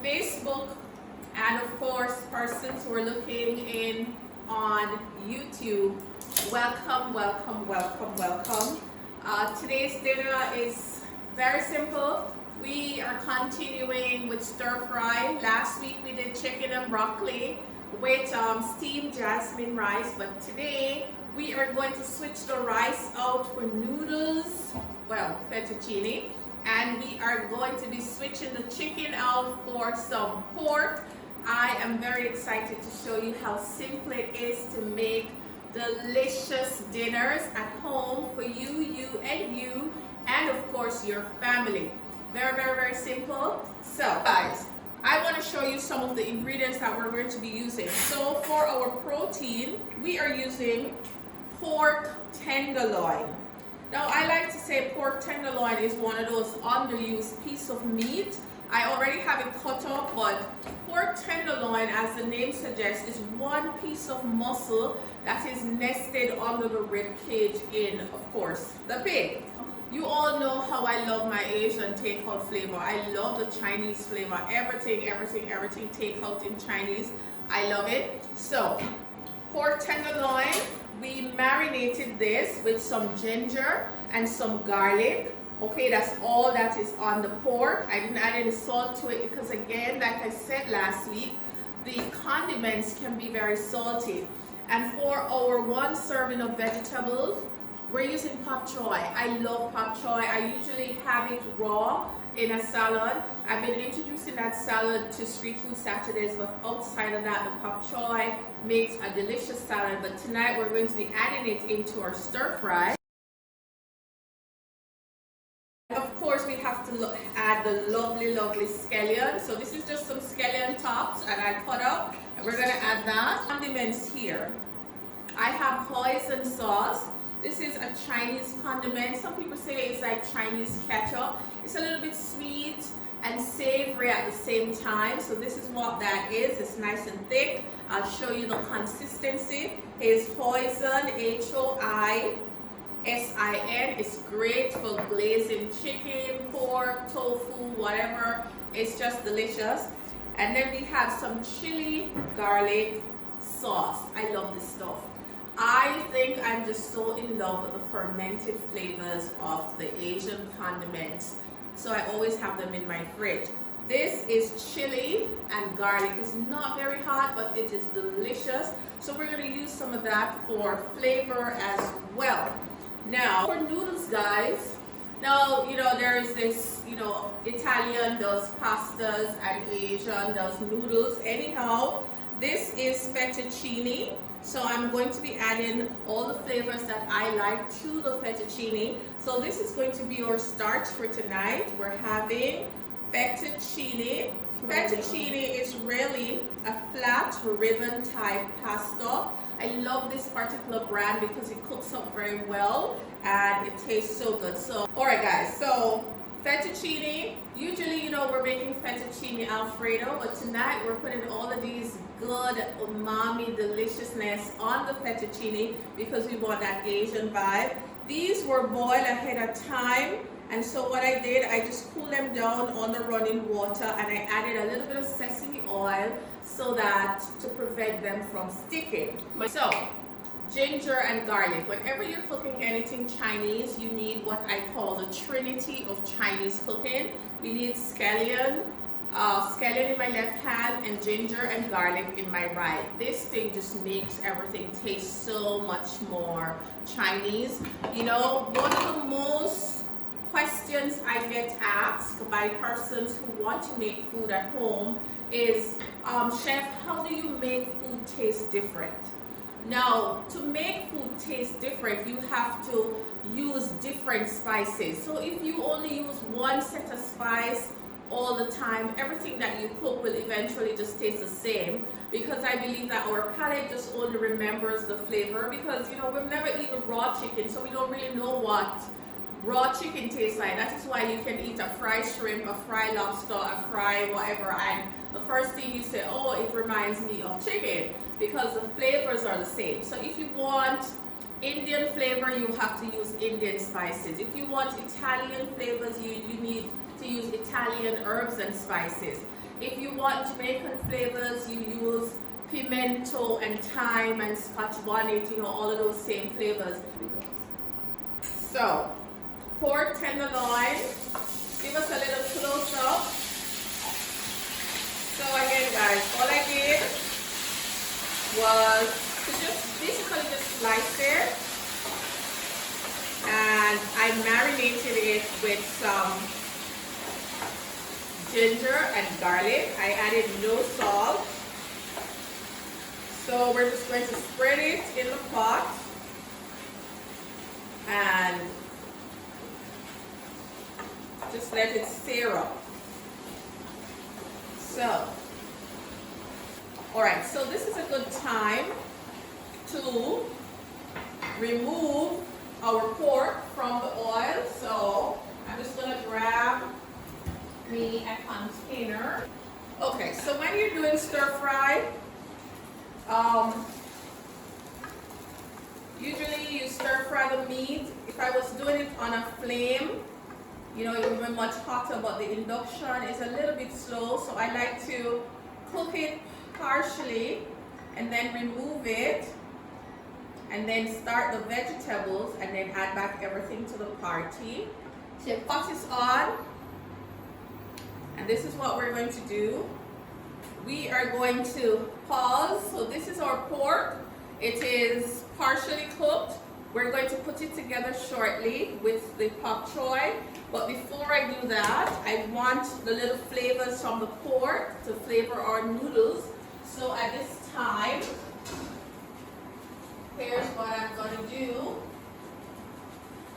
Facebook, and of course, persons who are looking in on YouTube. Welcome, welcome, welcome, welcome. Today's dinner is very simple. We are continuing with stir fry. Last week we did chicken and broccoli with steamed jasmine rice, but today we are going to switch the rice out for noodles, well, fettuccine, and we are going to be switching the chicken out for some pork. I am very excited to show you how simple it is to make delicious dinners at home for you, and of course your family. Very, very, very simple. So guys, I want to show you some of the ingredients that we're going to be using. So for our protein, we are using pork tenderloin. Now I like to say pork tenderloin is one of those underused piece of meat. I already have it cut up, but pork tenderloin, as the name suggests, is one piece of muscle that is nested under the rib cage in, of course, the pig. You all know how I love my Asian takeout flavor. I love the Chinese flavor. Everything takeout in Chinese. I love it. So, pork tenderloin, we marinated this with some ginger and some garlic. Okay, that's all that is on the pork. I didn't add any salt to it because, again, like I said last week, the condiments can be very salty. And for our one serving of vegetables, we're using pak choy. I love pak choy. I usually have it raw in a salad. I've been introducing that salad to Street Food Saturdays, but outside of that, the pak choy makes a delicious salad. But tonight we're going to be adding it into our stir fry. Of course, we have to add the lovely scallion. So this is just some scallion tops and I cut up, and we're gonna add that. Condiments here. I have hoisin sauce. This is a Chinese condiment. Some people say it's like Chinese ketchup. It's a little bit sweet and savory at the same time. So this is what that is. It's nice and thick. I'll show you the consistency. It's hoisin, Hoisin. It's great for glazing chicken, pork, tofu, whatever. It's just delicious. And then we have some chili garlic sauce. I love this stuff. I think I'm just so in love with the fermented flavors of the Asian condiments. So I always have them in my fridge. This is chili and garlic. It's not very hot, but it is delicious. So we're going to use some of that for flavor as well. Now, for noodles, guys, now, there is this, Italian does pastas and Asian does noodles. Anyhow, this is fettuccine. So I'm going to be adding all the flavors that I like to the fettuccine. So this is going to be our starch for tonight. We're having fettuccine. Fettuccine is really a flat ribbon type pasta. I love this particular brand because it cooks up very well and it tastes so good. So, alright guys, so fettuccine, usually we're making fettuccine alfredo, but tonight we're putting all of these good umami deliciousness on the fettuccine because we want that Asian vibe. These were boiled ahead of time, and so what I did, I just cooled them down on the running water and I added a little bit of sesame oil so that to prevent them from sticking. So, ginger and garlic. Whenever you're cooking anything Chinese, you need what I call the trinity of Chinese cooking. We need scallion in my left hand and ginger and garlic in my right. This thing just makes everything taste so much more Chinese. One of the most questions I get asked by persons who want to make food at home is, Chef, how do you make food taste different? Now, to make food taste different, you have to use different spices. So if you only use one set of spice all the time, everything that you cook will eventually just taste the same, because I believe that our palate just only remembers the flavor, because we've never eaten raw chicken, so we don't really know what raw chicken tastes like. That is why you can eat a fried shrimp, a fried lobster, a fried whatever, and the first thing you say, oh, it reminds me of chicken, because the flavors are the same. So if you want Indian flavor, you have to use Indian spices. If you want Italian flavors, you need to use Italian herbs and spices. If you want Jamaican flavors, you use pimento and thyme and scotch bonnet, you know, all of those same flavors. So, pork tenderloin, give us a little close up. So again guys, all I did was to just basically just slice it, and I marinated it with some ginger and garlic. I added no salt. So we're just going to spread it in the pot and just let it sear up. So, alright, so this is a good time to remove our pork from the oil. So I'm just going to grab me a container. Okay, so when you're doing stir fry, usually you stir fry the meat. If I was doing it on a flame, you know, it would be much hotter, but the induction is a little bit slow, so I like to cook it partially and then remove it and then start the vegetables and then add back everything to the party. So pot is on, and this is what we're going to do. We are going to pause. So this is our pork. It is partially cooked. We're going to put it together shortly with the pak choy. But before I do that, I want the little flavors from the pork to flavor our noodles. So at this time, here's what I'm going to do.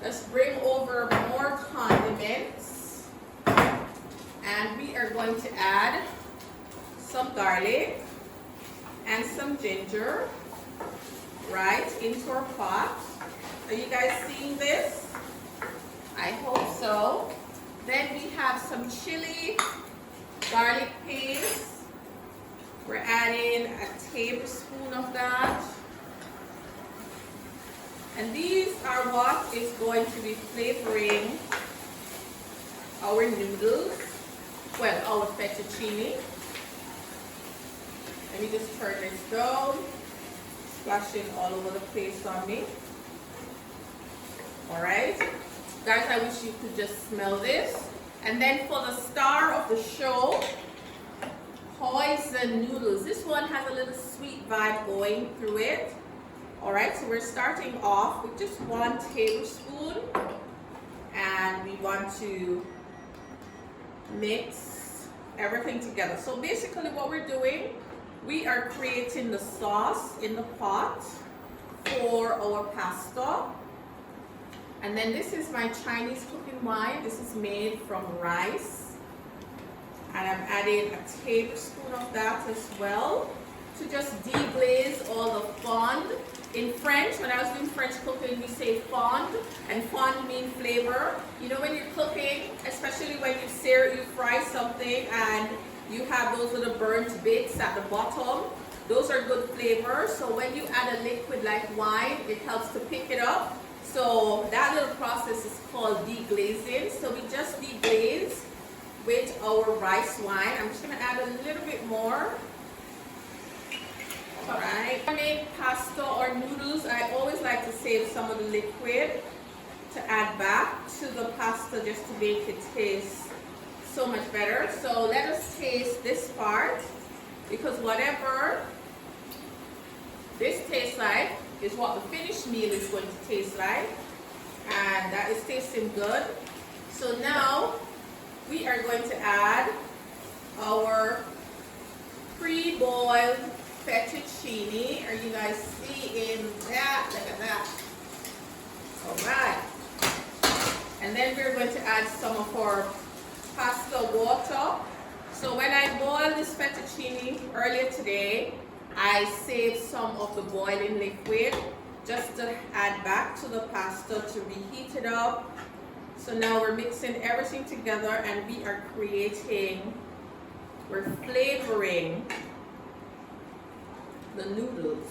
Let's bring over more condiments. And we are going to add some garlic and some ginger right into our pot. Are you guys seeing this? I hope so. Then we have some chili, garlic paste. We're adding a tablespoon of that. And these are what is going to be flavoring our noodles. Well, our fettuccine. Let me just turn this down. Splashing all over the place on me. Alright. Guys, I wish you could just smell this. And then for the star of the show, choy noodles. This one has a little sweet vibe going through it. Alright, so we're starting off with just 1 tablespoon. And we want to mix everything together. So basically what we're doing, we are creating the sauce in the pot for our pasta. And then this is my Chinese cooking wine. This is made from rice. And I'm adding a tablespoon of that as well to just deglaze all the fond. In French, when I was doing French cooking, we say fond, and fond means flavor. You know, when you're cooking, especially when you fry something and you have those little burnt bits at the bottom, those are good flavors. So when you add a liquid like wine, it helps to pick it up. So that little process is called deglazing. So we just deglaze with our rice wine. I'm just going to add a little bit more. Alright. When I make pasta or noodles, I always like to save some of the liquid to add back to the pasta just to make it taste so much better. So let us taste this part, because whatever this tastes like is what the finished meal is going to taste like, and that is tasting good. So now we are going to add our pre-boiled fettuccine. Are you guys seeing that? Look at that. Alright. And then we're going to add some of our pasta water. So when I boiled this fettuccine earlier today, I saved some of the boiling liquid just to add back to the pasta to reheat it up. So now we're mixing everything together and we are we're flavoring the noodles.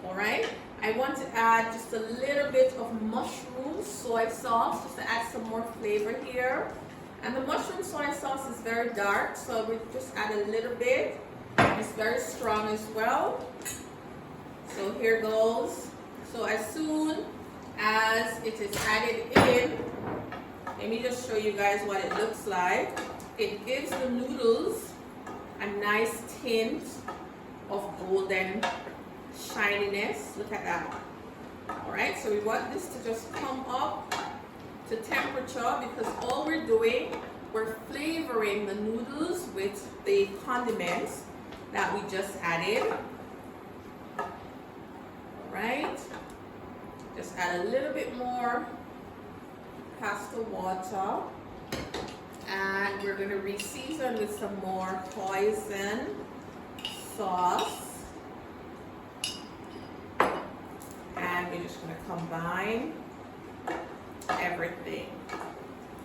Alright, I want to add just a little bit of mushroom soy sauce just to add some more flavor here. And the mushroom soy sauce is very dark, so we just add a little bit. It's very strong as well. So here goes. So as soon as it is added in, let me just show you guys what it looks like. It gives the noodles a nice tint of golden shininess. Look at that. Alright, so we want this to just come up to temperature because all we're doing, we're flavoring the noodles with the condiments that we just added. Alright, just add a little bit more pasta water, and we're going to re-season with some more hoisin sauce. And we're just going to combine everything.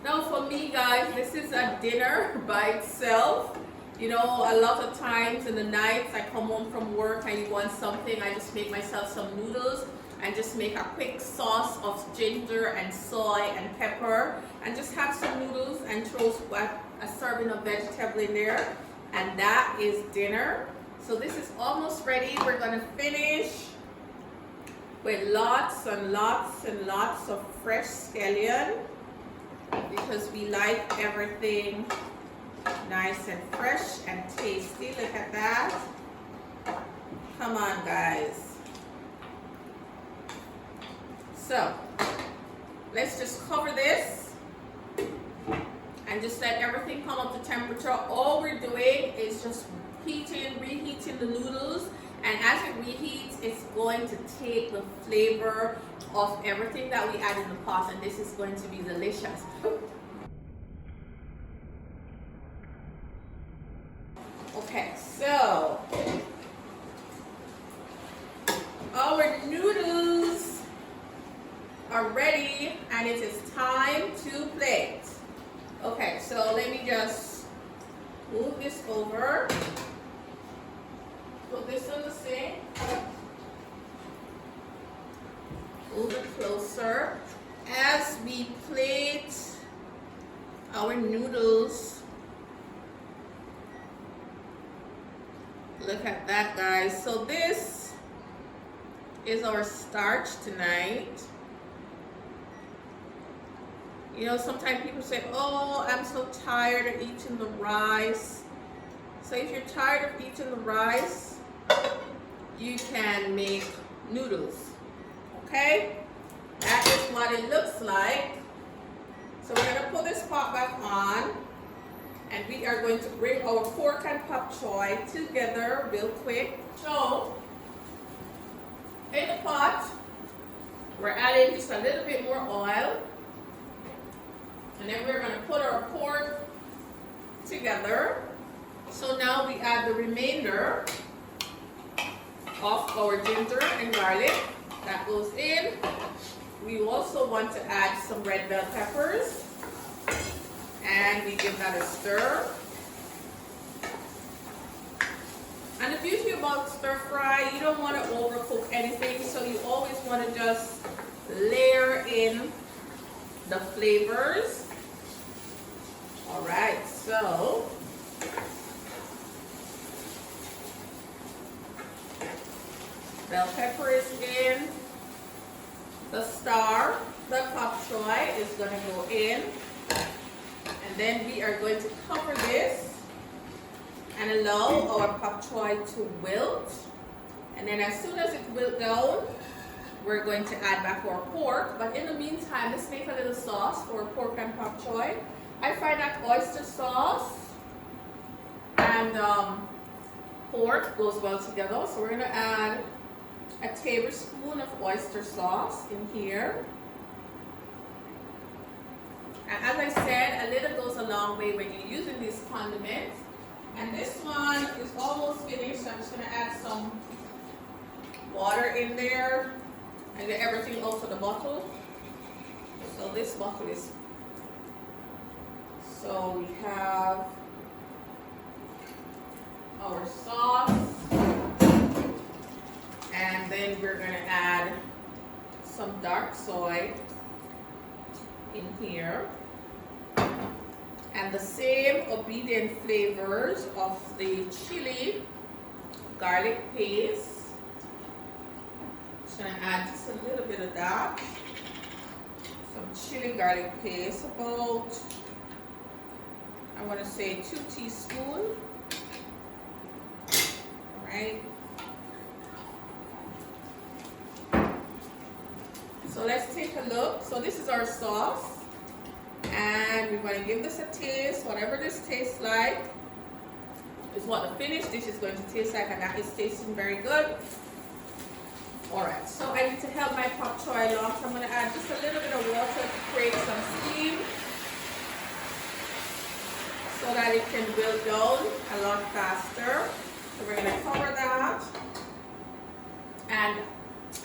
Now for me, guys, this is a dinner by itself. You know, a lot of times in the nights I come home from work and you want something, I just make myself some noodles and just make a quick sauce of ginger and soy and pepper and just have some noodles and throw a serving of vegetable in there, and that is dinner. So this is almost ready. We're going to finish with lots and lots and lots of fresh scallion because we like everything nice and fresh and tasty. Look at that. Come on, guys. So let's just cover this and just let everything come up to temperature. All we're doing is just reheating the noodles, and as it reheats, it's going to take the flavor of everything that we add in the pot, and this is going to be delicious. Okay, so our noodles are ready and it is time to plate. Okay, so let me just move this over. Put this on the sink. Move it closer. As we plate our noodles, look at that, guys. So this is our starch tonight. You know, sometimes people say, oh, I'm so tired of eating the rice. So if you're tired of eating the rice, you can make noodles. Okay? That is what it looks like. So we're going to put this pot back on, and we are going to bring our pork and pak choy together real quick. So in the pot, we're adding just a little bit more oil, and then we're going to put our pork together. So now we add the remainder of our ginger and garlic. That goes in. We also want to add some red bell peppers, and we give that a stir. And the beauty about stir fry, you don't want to overcook anything, so you always want to just layer in the flavors. All right, so bell pepper is in. The star, the pak choy, is going to go in. And then we are going to cover this and allow our pak choy to wilt. And then as soon as it wilts down, we're going to add back our pork. But in the meantime, let's make a little sauce for pork and pak choy. I find that oyster sauce and pork goes well together. So we're going to add a tablespoon of oyster sauce in here. And as I said, a little goes a long way when you're using these condiments. And this one is almost finished, so I'm just going to add some water in there and get everything out of the bottle. So this bottle is, so we have our sauce, and then we're going to add some dark soy in here. and the same obedient flavors of the chili garlic paste. Just gonna add just a little bit of that. Some chili garlic paste, about, I want to say 2 teaspoons. All right. So let's take a look. So this is our sauce, and we're going to give this a taste. Whatever this tastes like is what the finished dish is going to taste like, and that is tasting very good. Alright, so I need to help my pak choy along, so I'm going to add just a little bit of water to create some steam so that it can boil down a lot faster. So we're going to cover that. And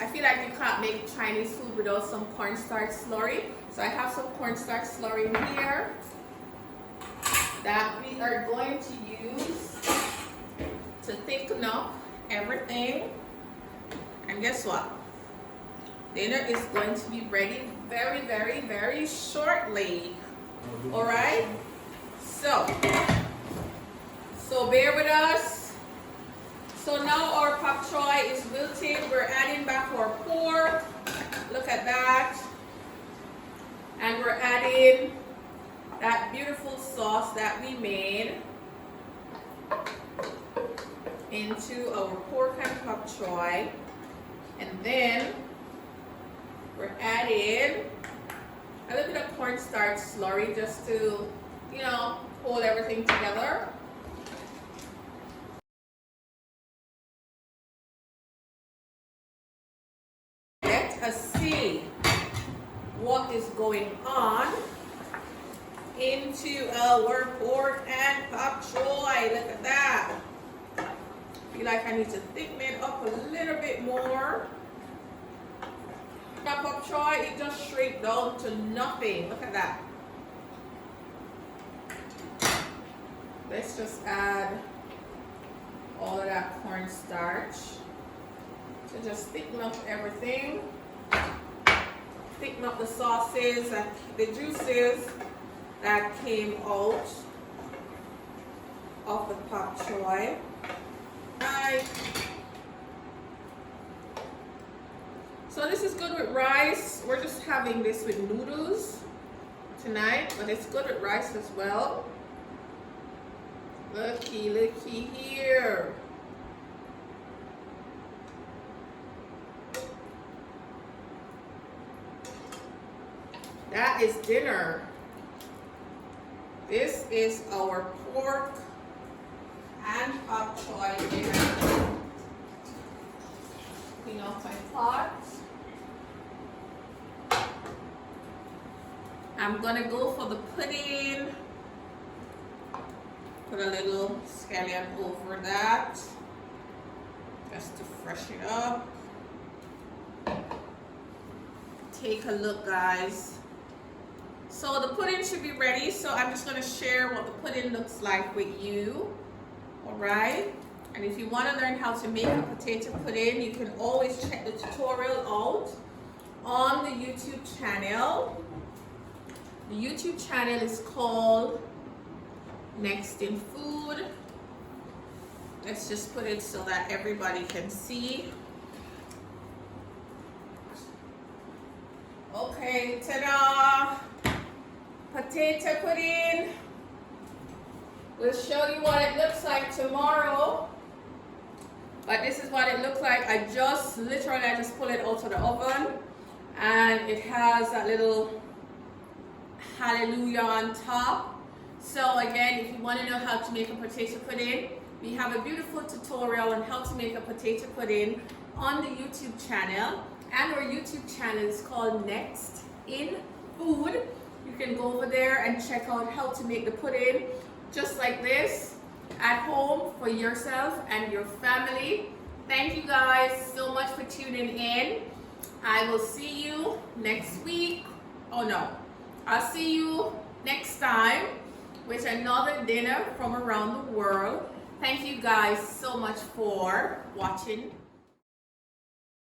I feel like you can't make Chinese food without some cornstarch slurry. So I have some cornstarch slurry here that we are going to use to thicken up everything. And guess what? Dinner is going to be ready very, very, very shortly. Alright? So bear with us. So now our pak choy is wilted. We're adding back our pork. Look at that. And we're adding that beautiful sauce that we made into our pork and pak choy. And then we're adding a little bit of cornstarch slurry just to, you know, hold everything together. Let us see what is going on into our pork and pak choy. Look at that. I feel like I need to thicken it up a little bit more. That pak choy, it just shrinked down to nothing. Look at that. Let's just add all of that cornstarch to just thicken up everything. Thicken up the sauces and the juices that came out of the pak choy. So this is good with rice. We're just having this with noodles tonight, but it's good with rice as well. Looky here. That is dinner. This is our pork and pak choy dinner. Clean off my pot. I'm gonna go for the pudding. Put a little scallion over that, just to freshen it up. Take a look, guys. So the pudding should be ready, so I'm just going to share what the pudding looks like with you. Alright? And if you want to learn how to make a potato pudding, you can always check the tutorial out on the YouTube channel. The YouTube channel is called Next in Food. Let's just put it so that everybody can see. Okay, ta-da! Potato pudding. We'll show you what it looks like tomorrow. But this is what it looks like. I just pulled it out of the oven, and it has that little hallelujah on top. So again, if you want to know how to make a potato pudding, we have a beautiful tutorial on how to make a potato pudding on the YouTube channel. And our YouTube channel is called Next in Food. You can go over there and check out how to make the pudding just like this at home for yourself and your family. Thank you guys so much for tuning in. I will see you next week. Oh no, I'll see you next time with another dinner from around the world. Thank you guys so much for watching.